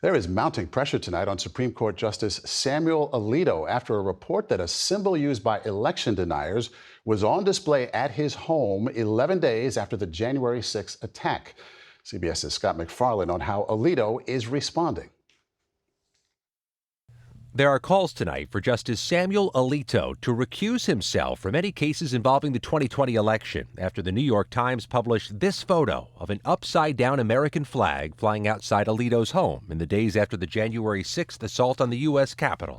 There is mounting pressure tonight on Supreme Court Justice Samuel Alito after a report that a symbol used by election deniers was on display at his home 11 days after the January 6th attack. CBS's Scott Macfarlane on how Alito is responding. There are calls tonight for Justice Samuel Alito to recuse himself from any cases involving the 2020 election after the New York Times published this photo of an upside-down American flag flying outside Alito's home in the days after the January 6th assault on the U.S. Capitol.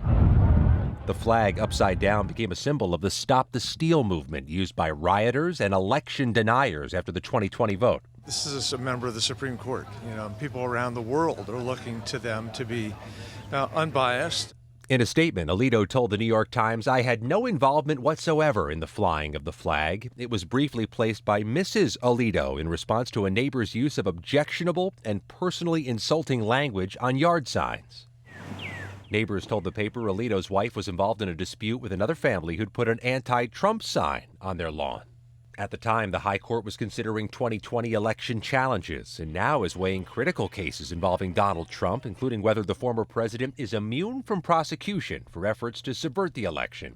The flag upside down became a symbol of the Stop the Steal movement used by rioters and election deniers after the 2020 vote. This is a member of the Supreme Court. People around the world are looking to them to be unbiased. In a statement, Alito told the New York Times, "I had no involvement whatsoever in the flying of the flag. It was briefly placed by Mrs. Alito in response to a neighbor's use of objectionable and personally insulting language on yard signs." Neighbors told the paper Alito's wife was involved in a dispute with another family who'd put an anti-Trump sign on their lawn. At the time, the High Court was considering 2020 election challenges and now is weighing critical cases involving Donald Trump, including whether the former president is immune from prosecution for efforts to subvert the election.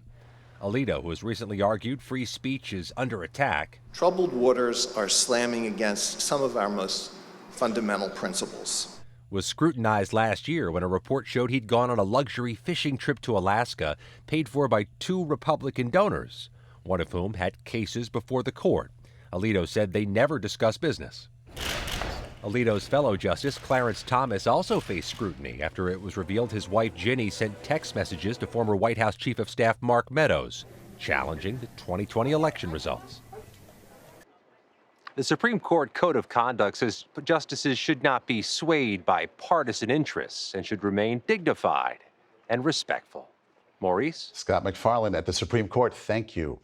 Alito, who has recently argued free speech is under attack. Troubled waters are slamming against some of our most fundamental principles. Was scrutinized last year when a report showed he'd gone on a luxury fishing trip to Alaska paid for by two Republican donors, one of whom had cases before the court. Alito said they never discussed business. Alito's fellow justice, Clarence Thomas, also faced scrutiny after it was revealed his wife Ginny sent text messages to former White House Chief of Staff Mark Meadows, challenging the 2020 election results. The Supreme Court Code of Conduct says justices should not be swayed by partisan interests and should remain dignified and respectful. Maurice? Scott Macfarlane at the Supreme Court, thank you.